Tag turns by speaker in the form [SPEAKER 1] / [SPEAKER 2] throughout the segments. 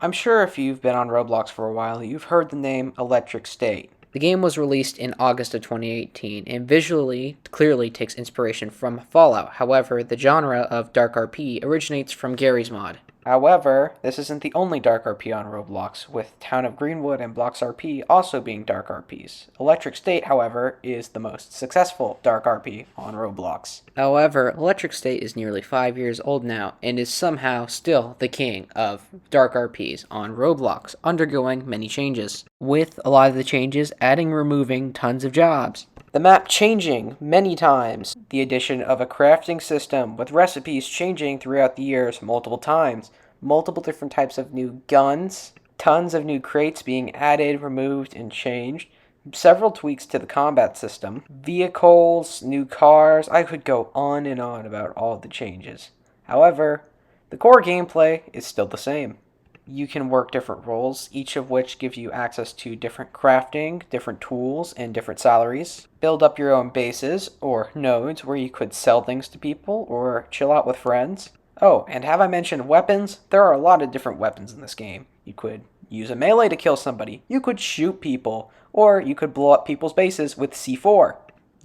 [SPEAKER 1] I'm sure if you've been on Roblox for a while, you've heard the name Electric State.
[SPEAKER 2] The game was released in August of 2018 and visually clearly takes inspiration from Fallout. However, the genre of DarkRP originates from Gary's mod.
[SPEAKER 1] However, this isn't the only DarkRP on Roblox, with Town of Greenwood and BloxRP also being DarkRPs. Electric State, however, is the most successful DarkRP on Roblox.
[SPEAKER 2] However, Electric State is nearly 5 years old now and is somehow still the king of DarkRPs on Roblox, undergoing many changes, with a lot of the changes adding and removing tons of jobs.
[SPEAKER 1] The map changing many times, the addition of a crafting system with recipes changing throughout the years multiple times, multiple different types of new guns, tons of new crates being added, removed, and changed, several tweaks to the combat system, vehicles, new cars. I could go on and on about all the changes. However, the core gameplay is still the same. You can work different roles, each of which gives you access to different crafting, different tools, and different salaries. Build up your own bases, or nodes, where you could sell things to people, or chill out with friends. Oh, and have I mentioned weapons? There are a lot of different weapons in this game. You could use a melee to kill somebody, you could shoot people, or you could blow up people's bases with C4.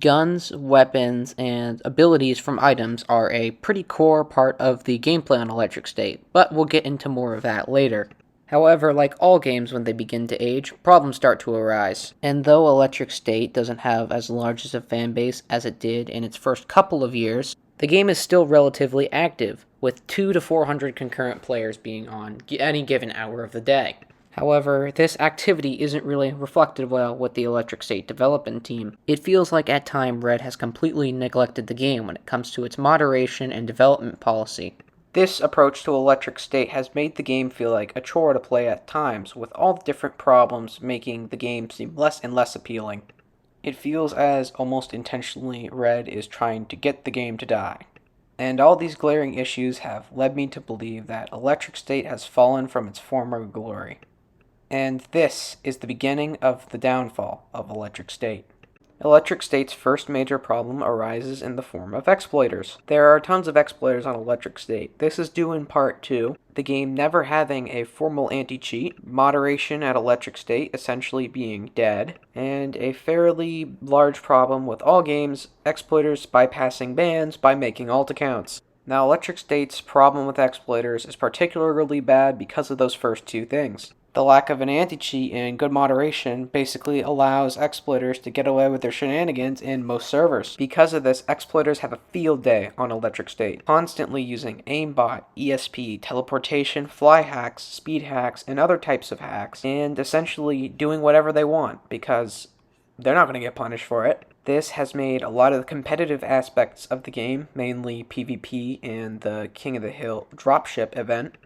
[SPEAKER 2] Guns, weapons, and abilities from items are a pretty core part of the gameplay on Electric State, but we'll get into more of that later. However, like all games when they begin to age, problems start to arise. And though Electric State doesn't have as large as a fan base as it did in its first couple of years, the game is still relatively active, with 200 to 400 concurrent players being on any given hour of the day. However, this activity isn't really reflected well with the Electric State development team. It feels like at times Red has completely neglected the game when it comes to its moderation and development policy.
[SPEAKER 1] This approach to Electric State has made the game feel like a chore to play at times, with all the different problems making the game seem less and less appealing. It feels as almost intentionally Red is trying to get the game to die. And all these glaring issues have led me to believe that Electric State has fallen from its former glory. And this is the beginning of the downfall of Electric State. Electric State's first major problem arises in the form of exploiters. There are tons of exploiters on Electric State. This is due in part to the game never having a formal anti-cheat, moderation at Electric State essentially being dead, and a fairly large problem with all games, exploiters bypassing bans by making alt accounts. Now, Electric State's problem with exploiters is particularly bad because of those first two things. The lack of an anti-cheat and good moderation basically allows exploiters to get away with their shenanigans in most servers. Because of this, exploiters have a field day on Electric State, constantly using aimbot, ESP, teleportation, fly hacks, speed hacks, and other types of hacks, and essentially doing whatever they want because they're not going to get punished for it. This has made a lot of the competitive aspects of the game, mainly PvP and the King of the Hill dropship event,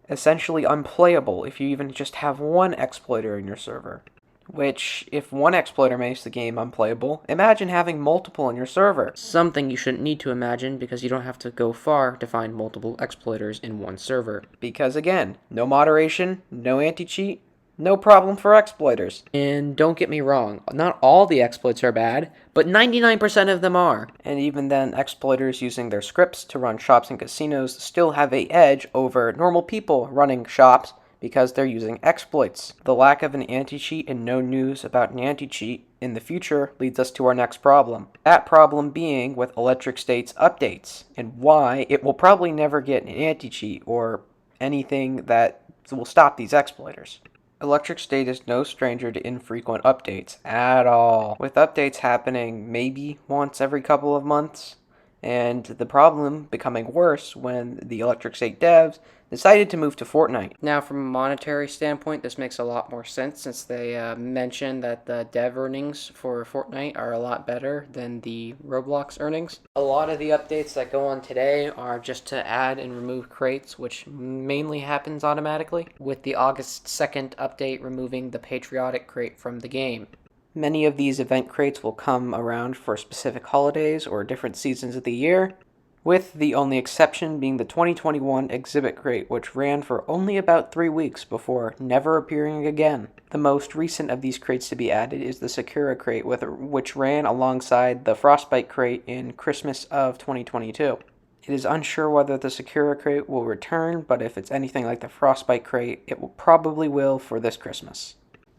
[SPEAKER 1] essentially unplayable if you even just have one exploiter in your server. Which, if one exploiter makes the game unplayable, imagine having multiple in your server.
[SPEAKER 2] Something you shouldn't need to imagine because you don't have to go far to find multiple exploiters in one server.
[SPEAKER 1] Because again, no moderation, no anti-cheat, no problem for exploiters.
[SPEAKER 2] And don't get me wrong, not all the exploits are bad, but 99% of them are.
[SPEAKER 1] And even then, exploiters using their scripts to run shops and casinos still have an edge over normal people running shops because they're using exploits. The lack of an anti-cheat and no news about an anti-cheat in the future leads us to our next problem. That problem being with Electric State's updates, and why it will probably never get an anti-cheat or anything that will stop these exploiters. Electric State is no stranger to infrequent updates at all, with updates happening maybe once every couple of months, and the problem becoming worse when the Electric State devs decided to move to Fortnite.
[SPEAKER 2] Now, from a monetary standpoint, this makes a lot more sense since they mentioned that the dev earnings for Fortnite are a lot better than the Roblox earnings. A lot of the updates that go on today are just to add and remove crates, which mainly happens automatically, with the August 2nd update removing the patriotic crate from the game.
[SPEAKER 1] Many of these event crates will come around for specific holidays or different seasons of the year, with the only exception being the 2021 exhibit crate, which ran for only about 3 weeks before never appearing again. The most recent of these crates to be added is the Sakura crate, which ran alongside the Frostbite crate in Christmas of 2022. It is unsure whether the Sakura crate will return, but if it's anything like the Frostbite crate, it will probably will for this Christmas.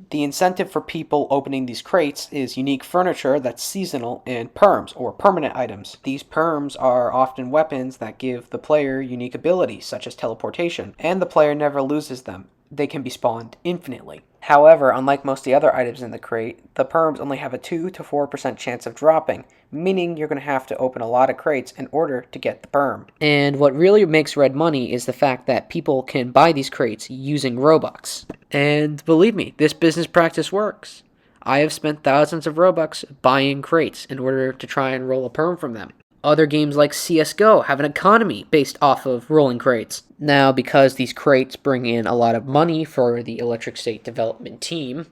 [SPEAKER 1] The incentive for people opening these crates is unique furniture that's seasonal and perms, or permanent items. These perms are often weapons that give the player unique abilities, such as teleportation, and the player never loses them. They can be spawned infinitely. However, unlike most of the other items in the crate, the perms only have a 2 to 4% chance of dropping, meaning you're going to have to open a lot of crates in order to get the perm.
[SPEAKER 2] And what really makes red money is the fact that people can buy these crates using Robux. And believe me, this business practice works. I have spent thousands of Robux buying crates in order to try and roll a perm from them. Other games like CSGO have an economy based off of rolling crates. Now, because these crates bring in a lot of money for the Electric State development team,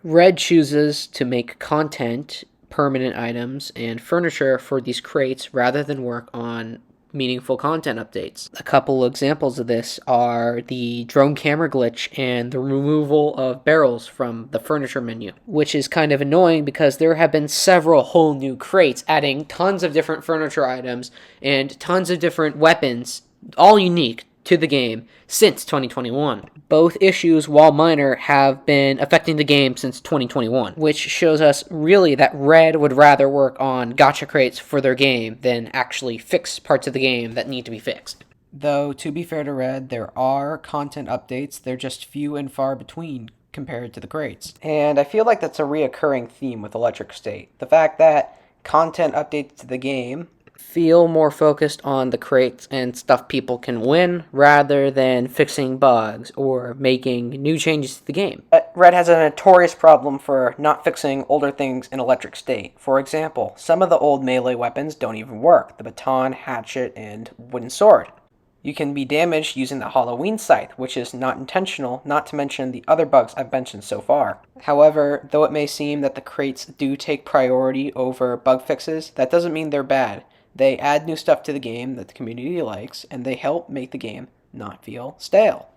[SPEAKER 2] Red chooses to make content, permanent items, and furniture for these crates rather than work on meaningful content updates. A couple examples of this are the drone camera glitch and the removal of barrels from the furniture menu, which is kind of annoying because there have been several whole new crates adding tons of different furniture items and tons of different weapons, all unique to the game since 2021. Both issues, while minor, have been affecting the game since 2021, which shows us really that Red would rather work on gacha crates for their game than actually fix parts of the game that need to be fixed.
[SPEAKER 1] Though, to be fair to Red, there are content updates, they're just few and far between compared to the crates. And I feel like that's a reoccurring theme with Electric State. The fact that content updates to the game
[SPEAKER 2] feel more focused on the crates and stuff people can win rather than fixing bugs or making new changes to the game.
[SPEAKER 1] Red has a notorious problem for not fixing older things in Electric State. For example, some of the old melee weapons don't even work. The baton, hatchet, and wooden sword. You can be damaged using the Halloween scythe, which is not intentional, not to mention the other bugs I've mentioned so far. However, though it may seem that the crates do take priority over bug fixes, that doesn't mean they're bad. They add new stuff to the game that the community likes, and they help make the game not feel stale.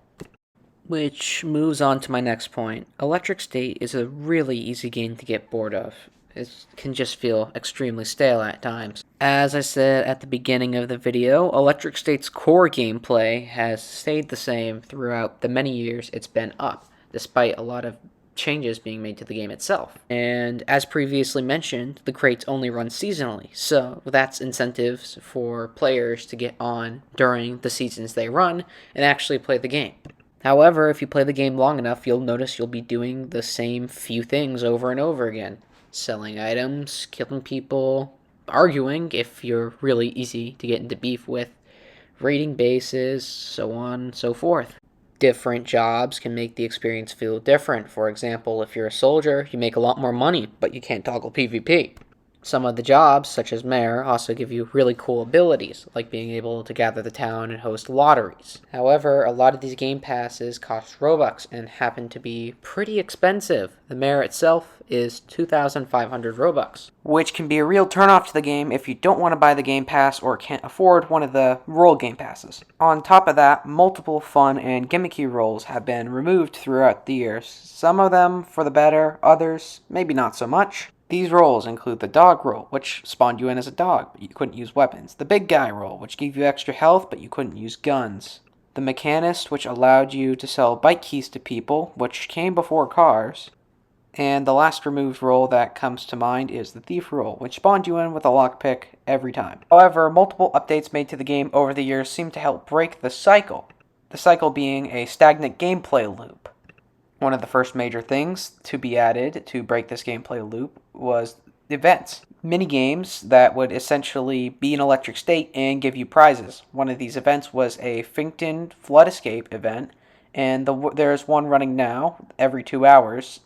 [SPEAKER 2] Which moves on to my next point. Electric State is a really easy game to get bored of. It can just feel extremely stale at times. As I said at the beginning of the video, Electric State's core gameplay has stayed the same throughout the many years it's been up, despite a lot of changes being made to the game itself. And as previously mentioned, the crates only run seasonally, so that's incentives for players to get on during the seasons they run and actually play the game. However, if you play the game long enough, you'll notice you'll be doing the same few things over and over again. Selling items, killing people, arguing if you're really easy to get into beef with, raiding bases, so on and so forth. Different jobs can make the experience feel different. For example, if you're a soldier, you make a lot more money, but you can't toggle PvP. Some of the jobs, such as mayor, also give you really cool abilities, like being able to gather the town and host lotteries. However, a lot of these game passes cost Robux and happen to be pretty expensive. The mayor itself is 2,500 Robux.
[SPEAKER 1] Which can be a real turnoff to the game if you don't want to buy the game pass or can't afford one of the role game passes. On top of that, multiple fun and gimmicky roles have been removed throughout the years. Some of them for the better, others maybe not so much. These roles include the dog role, which spawned you in as a dog, but you couldn't use weapons. The big guy role, which gave you extra health, but you couldn't use guns. The mechanist, which allowed you to sell bike keys to people, which came before cars. And the last removed role that comes to mind is the thief role, which spawned you in with a lockpick every time. However, multiple updates made to the game over the years seem to help break the cycle being a stagnant gameplay loop. One of the first major things to be added to break this gameplay loop was events. Mini-games that would essentially be an Electric State and give you prizes. One of these events was a Finkton Flood Escape event, and there's one running now every 2 hours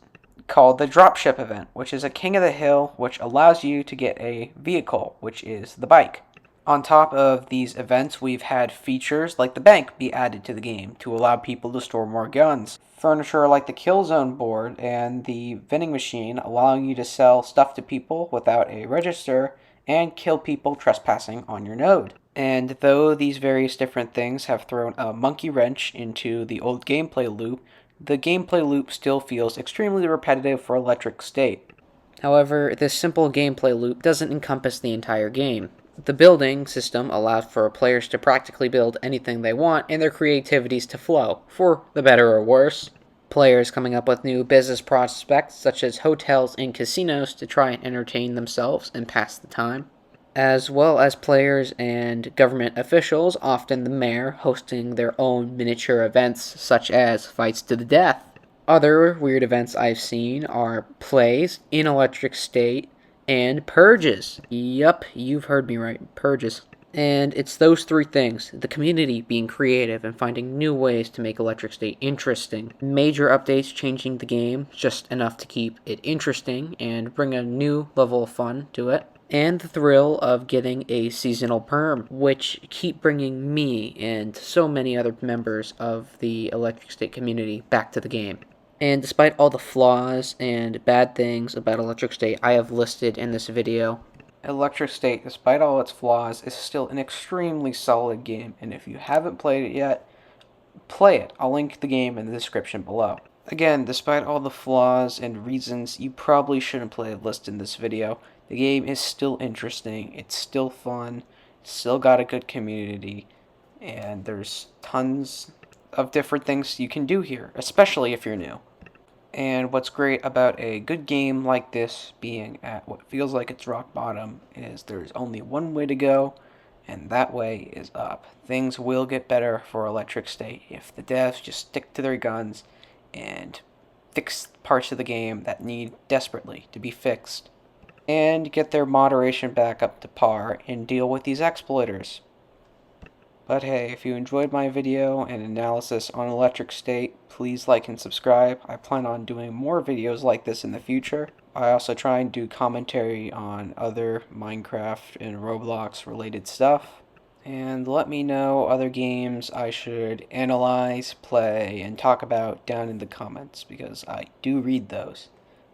[SPEAKER 1] called the Dropship event, which is a King of the Hill, which allows you to get a vehicle, which is the bike. On top of these events, we've had features like the bank be added to the game to allow people to store more guns. Furniture like the kill zone board and the vending machine allowing you to sell stuff to people without a register and kill people trespassing on your node. And though these various different things have thrown a monkey wrench into the old gameplay loop, the gameplay loop still feels extremely repetitive for Electric State.
[SPEAKER 2] However, this simple gameplay loop doesn't encompass the entire game. The building system allows for players to practically build anything they want and their creativities to flow, for the better or worse. Players coming up with new business prospects such as hotels and casinos to try and entertain themselves and pass the time, as well as players and government officials, often the mayor, hosting their own miniature events such as fights to the death. Other weird events I've seen are plays in Electric State and purges. Yup, you've heard me right, purges. And it's those three things, the community being creative and finding new ways to make Electric State interesting. Major updates changing the game, just enough to keep it interesting and bring a new level of fun to it. And the thrill of getting a seasonal perm, which keep bringing me and so many other members of the Electric State community back to the game. And despite all the flaws and bad things about Electric State I have listed in this video,
[SPEAKER 1] Electric State, despite all its flaws, is still an extremely solid game, and if you haven't played it yet, play it. I'll link the game in the description below. Again, despite all the flaws and reasons you probably shouldn't play listed in this video, the game is still interesting, it's still fun, it's still got a good community, and there's tons of different things you can do here, especially if you're new. And what's great about a good game like this being at what feels like it's rock bottom is there's only one way to go, and that way is up. Things will get better for Electric State if the devs just stick to their guns and fix parts of the game that need desperately to be fixed, and get their moderation back up to par and deal with these exploiters. But hey, if you enjoyed my video and analysis on Electric State, please like and subscribe. I plan on doing more videos like this in the future. I also try and do commentary on other Minecraft and Roblox related stuff. And let me know other games I should analyze, play, and talk about down in the comments, because I do read those.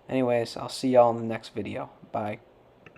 [SPEAKER 1] Anyways, I'll see y'all in the next video. Bye.